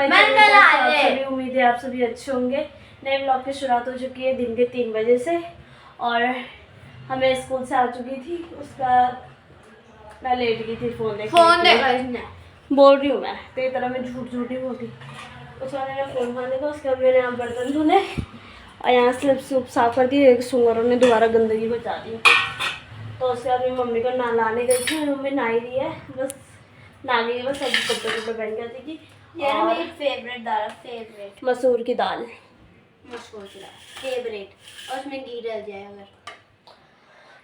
सभी उम्मीद है आप सभी अच्छे होंगे। नए ब्लॉग की शुरुआत हो चुकी है दिन के 3 बजे से और हमें स्कूल से आ चुकी थी। उसका मैं लेट गई थी फोन देखने बोल रही हूँ मैं तेरी तरह मैं झूठ ही बोलती। उसका मैंने फ़ोन खाने का उसके बाद मैंने यहाँ बर्तन धुले और यहाँ से सूप साफ कर दी। एक सुंगरों ने दोबारा गंदगी बचा दी तो उसके बाद मेरी मम्मी को नहलाने गई थी। मम्मी नहा रही है बस नहा गई है बस सब कपड़े पहन के आती थी। यार मेरी फेवरेट दाल फेवरेट मसूर की दाल फेवरेट और उसमें घी डल जाए अगर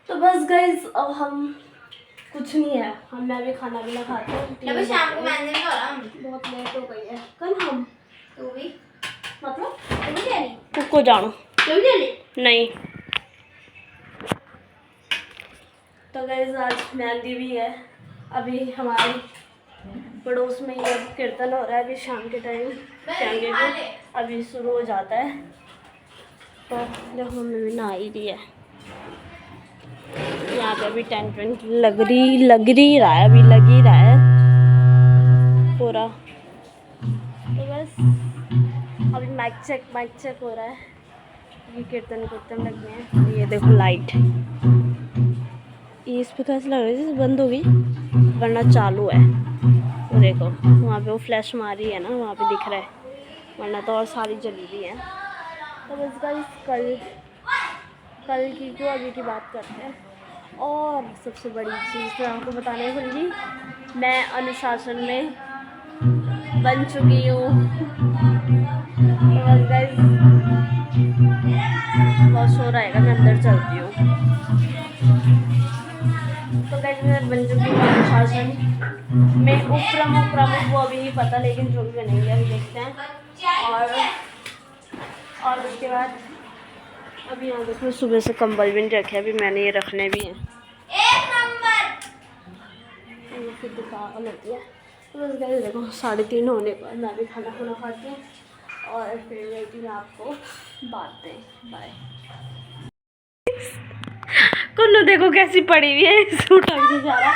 तो बस गाइस अब हम कुछ नहीं है। हम मैं भी खाना पीना खाते हैं। अभी शाम को मैंने भी करा बहुत लेट हो गई है। कल हम तू भी मतलब तू भी जानी कुको जानो तू भी जानी नहीं। तो गाइस आज मेहंदी भी है। अभी हमारी पड़ोस में ये कीर्तन हो रहा है। अभी शाम के टाइम जाएंगे अभी शुरू हो जाता है। तो देखो मम्मी भी नहा ही रही है। यहाँ पे अभी टेंट वेंट लग रहा है अभी लग ही रहा है पूरा। तो बस अभी माइक चेक हो रहा है। ये कीर्तन लगने हैं। ये देखो लाइट इस पे तो ऐसा लग रहा है जैसे बंद हो गई वरना चालू है। वो देखो वहाँ पे वो फ्लैश मारी है ना वहाँ पे दिख रहा है वरना तो और सारी जली हुई है। तो बस गाइस कल की क्यों अभी की बात करते हैं। और सबसे बड़ी चीज़ मैं आपको बताने भूली मैं अनुशासन में बन चुकी हूँ। तो बस गाइस बहुत शोर आएगा मैं अंदर चलती हूँ। तो गाइस मैं बन चुकी हूँ अनुशासन में उपप्रमुख वो अभी नहीं पता लेकिन जो भी बनेंगे अभी देखते हैं। और उसके बाद अभी यहाँ देखो सुबह से कंबल भी नहीं रखे अभी मैंने ये रखने भी हैं। फिर दुकान होती है। तो बस गाइस देखो 3:30 होने पर मैं भी खाना खाती हूँ और फिर मिलती हूँ आपको बाद में। बाय। कुन्नू देखो कैसी पड़ी हुई है सूट अभी जा रहा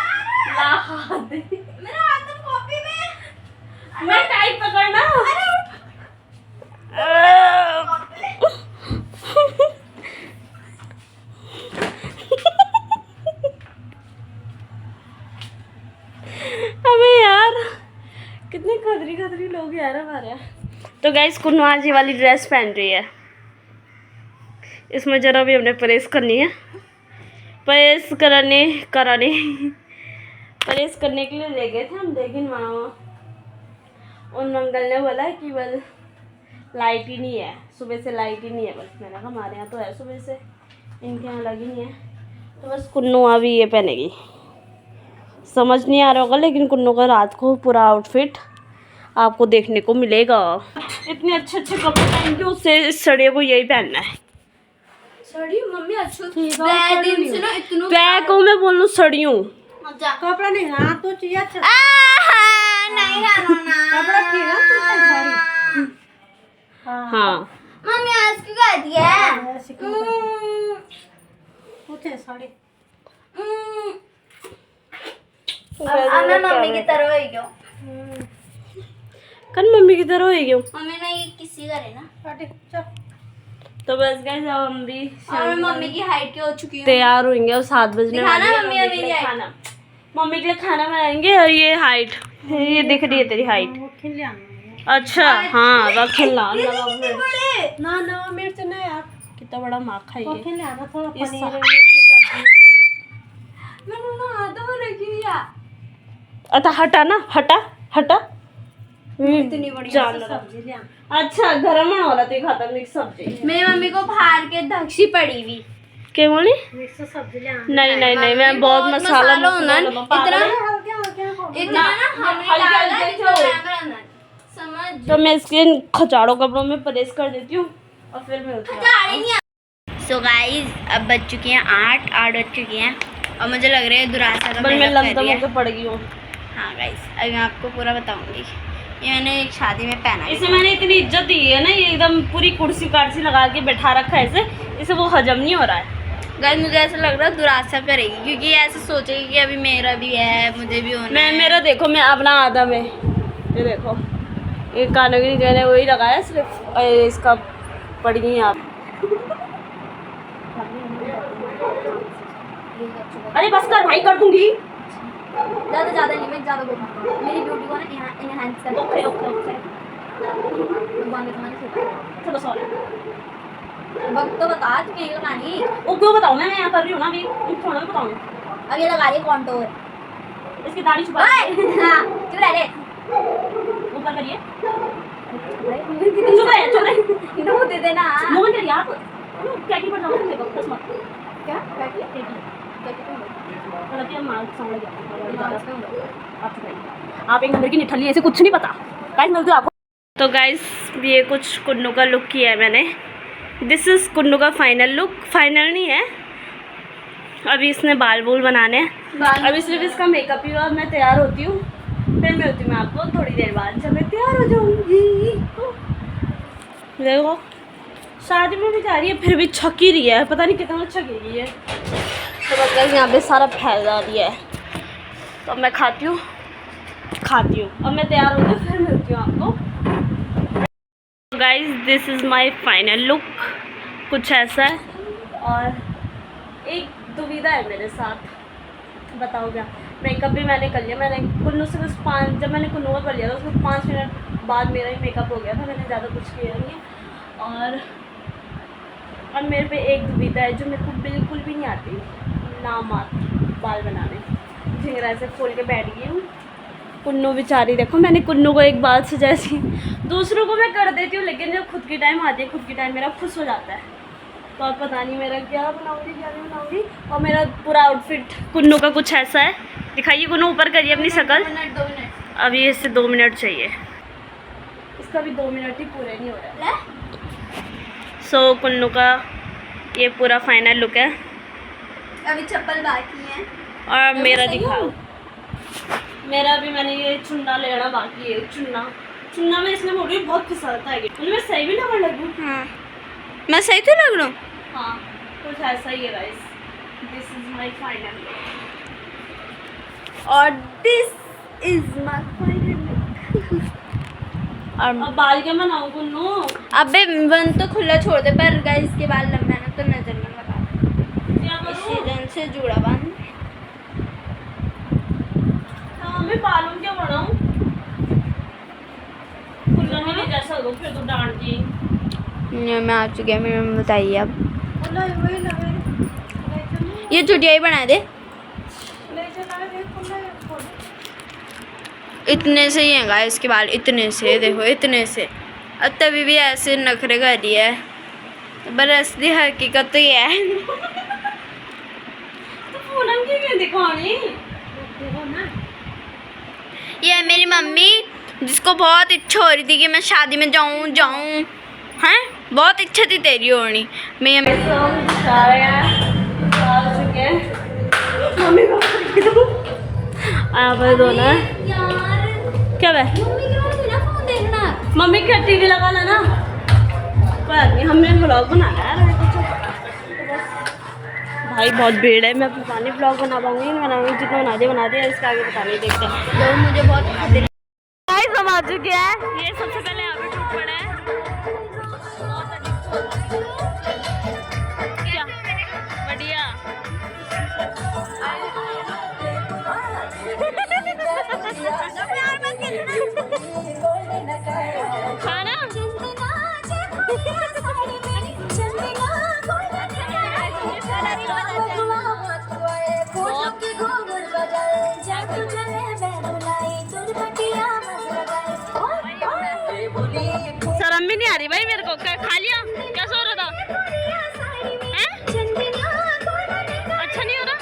मेरा हाथ तो कॉपी में मैं टाइट पकड़ना। अबे यार कितने खतरी लोग यार हमारे यहाँ। तो गाइस कुन्नू आज ये वाली ड्रेस पहन रही है। इसमें जरा भी हमने प्रेस करनी है। प्रेस करने के लिए ले गए थे हम लेकिन वहाँ उन अंकल ने बोला कि बस लाइट ही नहीं है सुबह से लाइट ही नहीं है। बस मैंने कहा हमारे यहाँ तो है सुबह से इनके यहाँ लगी नहीं है। तो बस कुन्नू अभी ये पहनेगी समझ नहीं आ रहा होगा लेकिन कुन्नू का रात को पूरा आउटफिट आपको देखने को मिलेगा। इतने अच्छे कपड़े पहन के उससे इस सड़ियों को यही पहनना है। सड़ी मम्मी अच्छा दिन से ना इतना बैग मैं बोल लूँ सड़ियों कपड़ा नहीं हाँ तो चाहिए अच्छा नहीं कपड़ा ठीक है। हाँ मम्मी आज क्यों कह दिया कुछ है साड़ी अब मैं मम्मी की तरह हो गई कल मम्मी की तरह हो गई मम्मी ने ये किसी करे ना। तो बस गाइस अब हम भी और मम्मी की हाइट की हो चुकी है तैयार होंगे और 7 बजने वाली है। मम्मी मम्मी के लिए खाना बनाएंगे और ये हाइट ये दिख रही है तेरी हाइट। अच्छा हाँ रखे ला ना मिर्च ना यार कितना बड़ा माँ खाइए अतः हटा इतनी बढ़िया सब्जी अच्छा गरम वाला तो खाता मिक्स सब्जी। मेरी मम्मी को बाहर के धक्सी पड़ी हुई क्या बोली मिक्स सब्जी ले नहीं मैं बहुत मसाला होना इतना समझ। तो मैं इसके खचाड़ों कपड़ों में प्रेस कर देती हूँ और फिर मैं सो गाइस अब बज चुकी हैं 8 बज चुकी हैं और मुझे लग रहा है दुरासा का मैं लमदम होकर पड़ गई हूँ। हाँ गाइस अभी मैं आपको पूरा बताऊंगी। ये मैंने एक शादी में पहना इसे मैंने इतनी इज्जत दी है ना ये एकदम पूरी कुर्सी कार्सी लगा के बैठा रखा है इसे वो हजम नहीं हो रहा है। गाइस मुझे ऐसा लग रहा है दुरासा करेगी क्योंकि ऐसे सोचेगी कि अभी मेरा भी है मुझे भी होना है। मेरा देखो मैं अपना आधा में ये देखो ये कानों की मैंने वही लगाया सिर्फ, इसका पड़ी नहीं आप। अरे बस कर भाई, कर दूंगी। ज़्यादा नहीं, मैं ज़्यादा बोल रहा हूँ। मेरी ब्यूटी को ना इनहैंस कर। ओके ओके ओके, भगवान ने तुम्हारी सेवा। चलो सॉरी। वक्त तो बता तुझे ये लगानी। वो क्यों बताऊँ, मैं यहाँ कर रही हूँ ना अभी, थोड़ा भी बताऊँ। अब ये लगा रही है कॉन्टोर। इसकी दाढ़ी छुपा हाँ क्यों रह रहे? ऊपर करिए, चुप रहे दो दे देना। मोहन करिए आप। क्या की पड़ जाओ मेकअप बस मत। क्या आप एक नंबर की निठल्ली, ऐसे कुछ नहीं पता। गाइस मिलते हैं आपको। तो गाइस ये कुछ कुन्नू का लुक किया है मैंने। दिस इज़ कुन्नू का फाइनल लुक। फाइनल नहीं है, अभी इसने बाल बूल बनाने हैं। अभी सिर्फ इसका मेकअप ही हुआ, मैं तैयार होती हूँ, फिर मिलती हूँ मैं आपको थोड़ी देर बाद जब मैं तैयार हो जाऊँगी। देखो शादी में भी जा रही है, फिर भी छकी रही है, पता नहीं कितना छकी रही है। तो बस यहाँ पे सारा फैला दिया है, तो अब मैं खाती हूँ। अब मैं तैयार होती हूँ, फिर मिलती हूँ आपको। Guys this is my final look, कुछ ऐसा है। और एक दुविधा है मेरे साथ, बताओ क्या। मेकअप भी मैंने कर लिया, मैंने कुन्नू से बस 5, जब मैंने कुन्नू का कर लिया था उसमें 5 मिनट बाद मेरा ही मेकअप हो गया था, मैंने ज़्यादा कुछ किया नहीं है। और मेरे पे एक दुविधा है जो मेरे को बिल्कुल भी नहीं आती, नाम आती बाल बनाने। झिंगरा ऐसे खोल के बैठ गई हूँ। कुन्नू बेचारी देखो, मैंने कुन्नू को एक बात से जैसी, दूसरों को मैं कर देती हूँ लेकिन जब खुद की टाइम आती है, खुद की टाइम मेरा खुश हो जाता है। तो अब पता नहीं मेरा क्या बनाऊँगी क्या नहीं बनाऊँगी। और मेरा पूरा आउटफिट कुन्नू का कुछ ऐसा है। दिखाइए कुन्नू, ऊपर करिए अपनी शक्ल। 2 मिनट। अभी इससे 2 मिनट चाहिए, इसका भी 2 मिनट ही पूरे नहीं हो रहा है। सो कुन्नू का ये पूरा फाइनल लुक है। अभी चप्पल बाकी है। और मेरा दिखाओ, मेरा भी मैंने ये चुन्ना लेना बाकी है। चुन्ना में इसलिए बोल रही हूँ, बहुत फिसलता है। मैं सही भी लगने लगूँ। हाँ मैं सही तो लग रहा हूँ। हाँ कुछ ऐसा ही है guys. This is my final और this is my final look. अब बाल क्या बनाऊँ कुन्नू? अबे वन तो खुला छोड़ दे, पर गाइस के बाल लंबा ना तो नजर में लगा। क्या करूँ? सीजन से जुड़ा बांध। हाँ मैं बालों क्या बनाऊँ? कुल्लू में जैसा हो फिर तो डांट दी। मैं आ चुकी है, मेरे में बताइए अब। ये चुटिया ही बना दे। इतने से ही है गाइस इसके बाल, इतने से देखो, इतने से। अब तभी भी ऐसे नखरे कर रही है, पर असली हकीकत तो ये है। तो पूनम की क्यों दिखानी? ये है मेरी मम्मी, जिसको बहुत इच्छा हो रही थी कि मैं शादी में जाऊं हैं, बहुत इच्छा थी तेरी होनी। मैं मम्मी दो ना क्या मम्मी क्या टीवी लगा लेना, हमने ब्लॉग बनाना है। भाई बहुत भीड़ है, मैं पता नहीं ब्लॉग बना पाऊंगी नहीं बनाऊंगी, जितना बना दिया इसके आगे पता नहीं, देखते हैं। तो मुझे बहुत सब आ चुके हैं। ये सबसे पहले यहाँ पे टूट पड़ा है। क्या बढ़िया। खाना शर्म भी नहीं आ रही भाई मेरे को, खा लिया क्या सो रहा था? हैं? अच्छा नहीं हो रहा?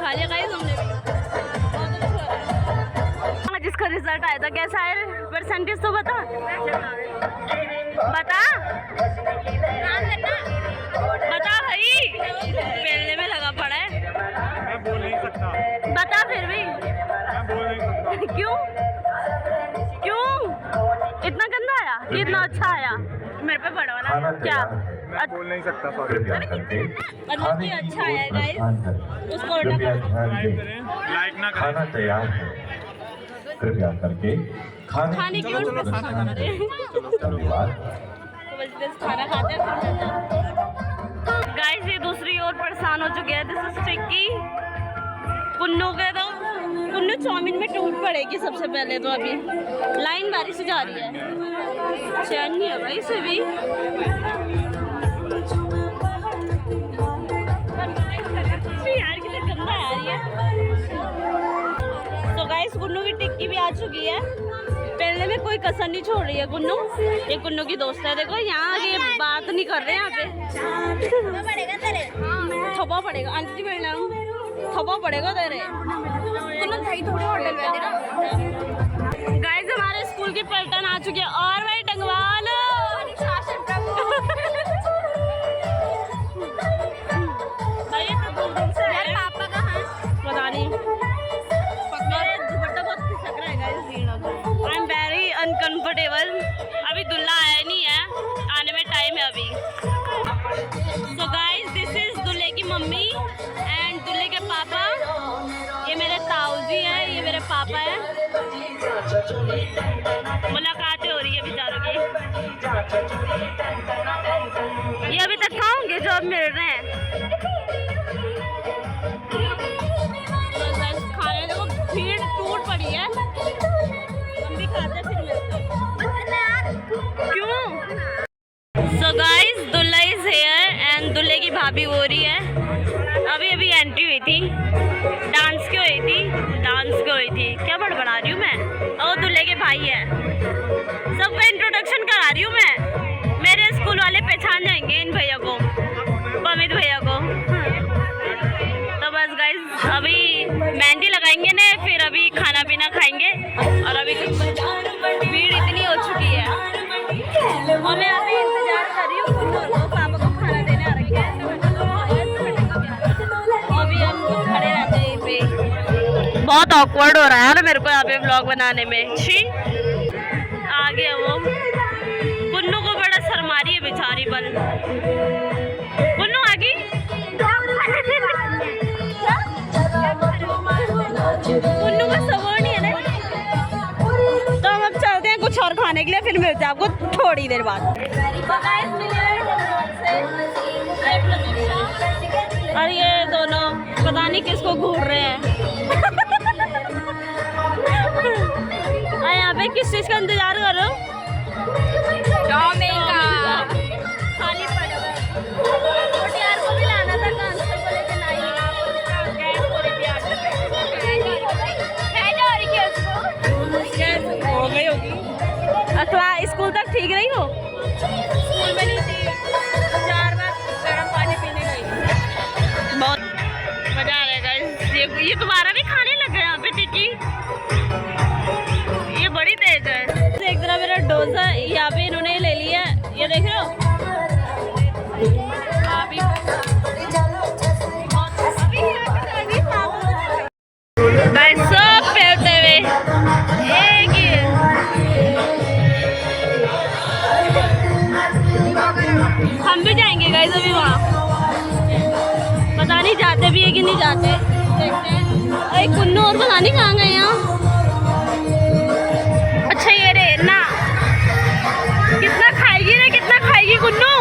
खा लिया गाइस हमने भी। जिसका रिजल्ट आया था कैसा है, परसेंटेज तो बता भाई, पेलने में लगा पड़ा है। मैं बोल नहीं सकता। बता फिर भी। मैं बोल नहीं सकता। क्यों इतना गंदा आया कि इतना अच्छा आया? मेरे पे बढ़वाना खाना क्या तैयार है। मैं बोल नहीं सकता सॉरी कृपया करके मतलब कि अच्छा है गाइस उसको order कृपया करो। ध्यान दें, लाइक ना करें खाना तैयार है। कृपया करके खाने खाने की की ओर ओर ध्यान ध्यान दें। दें। धन्यवाद। तो बस जस्ट खाना खाते हैं गाइस ये दूसरी ओर परेशान हो चुके हैं। दिस इज ट्रिकी कुन्नू के तो कुन्नू चाउमीन में टूट पड़ेगी सबसे पहले तो अभी लाइन बारिश से जा रही है चैन नहीं है भाई इसे भी यार कितना गंदा है यार ये तो गाइस कुन्नू की टिक्की भी आ चुकी है पहले में कोई कसर नहीं छोड़ रही है कुन्नू ये कुन्नू की दोस्त है देखो यहाँ आगे बात नहीं कर रहे हैं यहाँ पे थप्पा पड़ेगा आंटी मैडम थप्पा पड़ेगा तेरे गाइस हमारे स्कूल की पलटन आ चुकी है और भाई टंगवाल भाई ये तो दूर दूर से यार पापा कहाँ पता नहीं मेरे दुपट्टा बहुत खिसक रहा है guys I am very uncomfortable अभी दूल्हा आया नहीं है आने में टाइम है अभी सो गाइस दिस इज दूल्हे की मम्मी एंड दूल्हे के पापा ये मेरे ताऊ जी हैं ये मेरे पापा हैं मुलाकातें हो रही है बेचारों की ये अभी तक कहाँ होंगे जो अब मिल रहे हैं तो guys, खाने देखो भीड़ टूट पड़ी है हम भी खाते फिर मिलते हैं क्यों सो गाइस दुल्हा इज हियर एंड दुल्हे की भाभी हो रही है अभी अभी एंट्री हुई थी डांस क्यों हुई थी क्या बड़बड़ा रही हूँ मैं और दूल्हे के भाई है सबका इंट्रोडक्शन करा रही हूँ मैं मेरे स्कूल वाले पहचान जाएंगे इन भैया को पमित भैया को तो बस गाइस अभी मेहंदी लगाएंगे ना फिर अभी खाना पीना खाएंगे और अभी भीड़ इतनी हो चुकी है और मैं अभी इंतजार कर रही हूँ पापा को खाना देने आ रखा है अभी हम खड़े रहते हैं यहीं पे बहुत ऑकवर्ड हो रहा है ना मेरे को यहाँ पे व्लॉग बनाने में छी आ गया वो कुन्नू को बड़ा शर्मा रही है बेचारी बन कुन्नू आ गई कुन्नू का सबर नहीं है ना तो हम अब चलते हैं कुछ और खाने के लिए फिर मिलते हैं आपको थोड़ी देर बाद और ये दोनों पता नहीं किसको घूर रहे हैं यहाँ पे किस चीज़ का इंतजार कर रहे हो चाउमीन का खाली पड़ा हुआ है यार को भी लाना था कांस्टेबल को लेके नहीं गैस हो रही थी हो गई होगी स्कूल तक ठीक रही हो स्कूल में नहीं थी 4 बार गर्म पानी पीने गई बहुत मजा आ रहा है गाइस ये दोबारा भी खाने लग गए यहाँ पे टिक्की ये बड़ी तेज है एक तरह मेरा डोसा यहाँ पे इन्होंने ले लिया ये देख रहे हो गाइस सब फैलते हुए एक ही हम भी जाएंगे गाइस अभी वहाँ पता नहीं जाते भी है कि नहीं जाते देखते हैं अरे कुन्नू और पता नहीं कहाँ गए यहाँ अच्छा ये रे ना कितना खाएगी कुन्नू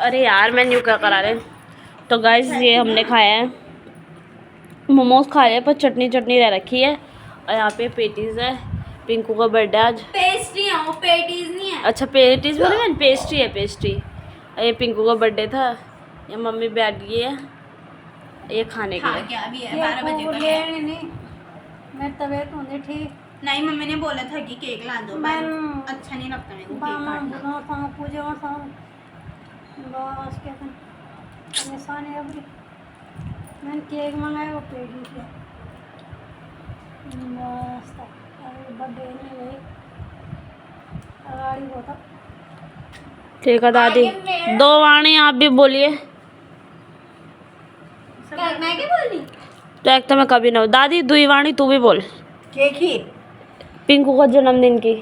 अरे यार मेन्यू क्या करा रहे। तो गाइस ये हमने खाया है, मोमोज खा रहे हैं पर चटनी चटनी रह रखी है। और यहाँ पे पेटीज है, पिंकू का बर्थडे आज। पेस्ट्री है वो, पेटीज नहीं है। अच्छा पेटीज बोले मैंने, पेस्ट्री है पेस्ट्री। ये पिंकू का बर्थडे था, ये मम्मी बैठ गई है ये खाने के लिए। क्या भी है 12 बजे का है। मेरी तबीयत होनी ठीक नहीं, मम्मी ने बोला था कि केक ला दो, मैं अच्छा नहीं लगता मेरे को केक काटना। पूजा बस क्या निशान है अभी। मैंने केक मंगाया वो पेटी से मस्त। अरे बर्थडे नहीं गई अगाड़ी होता। ठीक है दादी, दो वाणी आप भी बोलिए। मैं क्या बोली? तो एक तो मैं कभी ना, दादी दुई वाणी तू भी बोल। केकी पिंकू का जन्मदिन की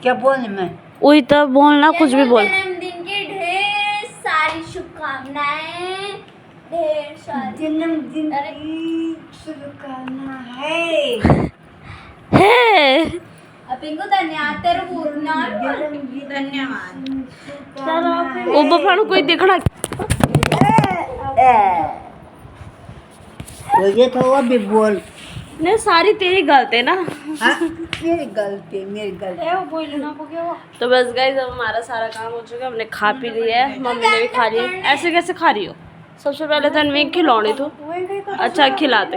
क्या बोलने में वही तो बोलना, कुछ भी बोल। जन्मदिन की ढेर सारी शुभकामनाएं, ढेर सारी जन्मदिन की शुभकामना है। पिंकू धन्यवाद तेरे धन्यवाद। ओ बफानु कोई देखना मुझे तो वो भी बोल नहीं, सारी तेरी गलती है ना। मेरी गलती वो बोलना को क्या हुआ। तो बस गाइस अब हमारा सारा काम हो चुका है, हमने खा पी लिया है, मम्मी ने भी खा लिया है। ऐसे कैसे खा रही हो? सबसे पहले तो अनवीक खिलौनी तो अच्छा खिलाते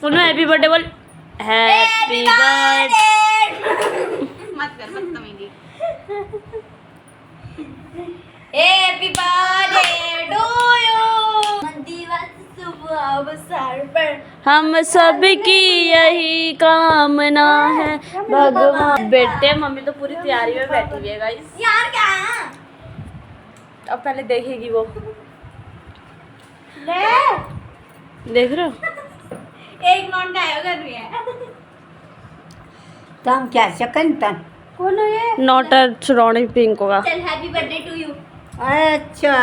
सुनो हैप्पी बर्थडे बोल। हैप्पी बर्थडे मत कर बदतमीजी। Happy birthday to you. सुबह अवसर पर हम सब की यही कामना है भगवान। बेटे मम्मी तो पूरी तैयारी में बैठी हुई है गाइस। यार क्या है? अब पहले देखेगी वो, देख रहे हो? एक नॉट डायल कर रही है। तुम क्या सकन कौन है ये? नॉट अ surrounding पिंक होगा। चल हैप्पी बर्थडे टू यू। अच्छा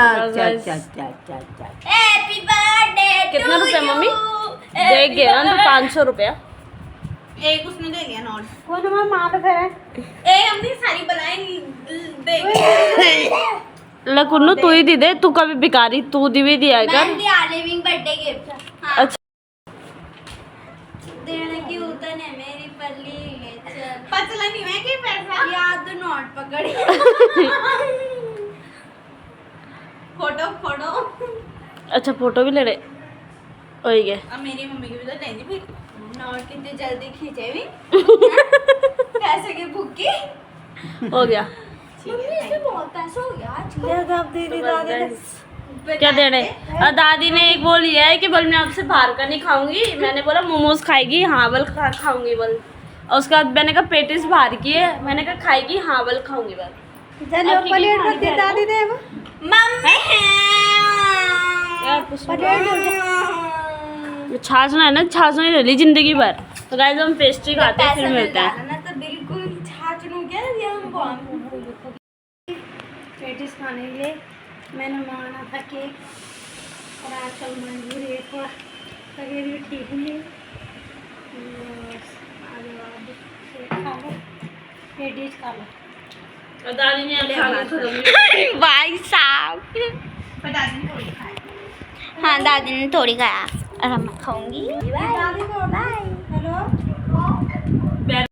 हैप्पी बर्थडे। कितना रुपया मम्मी? देख गए ना तो 500 रुपया। एक उसने दे लिया नोट कोई ना मार फिर हमने सारी बनाई दे लकुन्नू तू ही दे तू कभी भिखारी तू भी दिया कर लिविंग बर्थडे गिफ्ट अच्छा देने की उतन है मेरी पल्ली पतला नहीं है कि पैसा याद नोट पकड़ी फोटो अच्छा फोटो भी ले रहे हो गए अब मेरी मम्मी की भी तो लेंदी फिर नोट कितने जल्दी खींचे भी पैसे की भूखी हो गया मम्मी इसमें बहुत पैसा हो गया आज क्या दे रहे और दादी ने एक वो लिया है कि बोल मैं आपसे बाहर का नहीं खाऊंगी मैंने बोला मोमोज खाएगी हाँ बोल खाऊंगी बोल और उसके बाद मैंने कहा पेटिस बाहर की है मैंने कहा खाएगी हाँ बोल खाऊंगी बोल चलो प्लेट रख दे दादी दे मम्मी छाछ ना है ना छाछ नहीं रही जिंदगी भर तो गाइस हम पेस्ट्री खाते हैं फिर मिलते हैं ना तो बिल्कुल छाछनू क्या ये हम बहुत पेटिस खाने के लिए मैंने मंगाना था केक और आजकल मजबूरी है थोड़ा तबीयत भी ठीक नहीं है खा लो पेटिस खा लो और दादी ने खा के खत्म भाई साहब हाँ दादी ने थोड़ी खाया और हम खाऊंगी दादी को होता है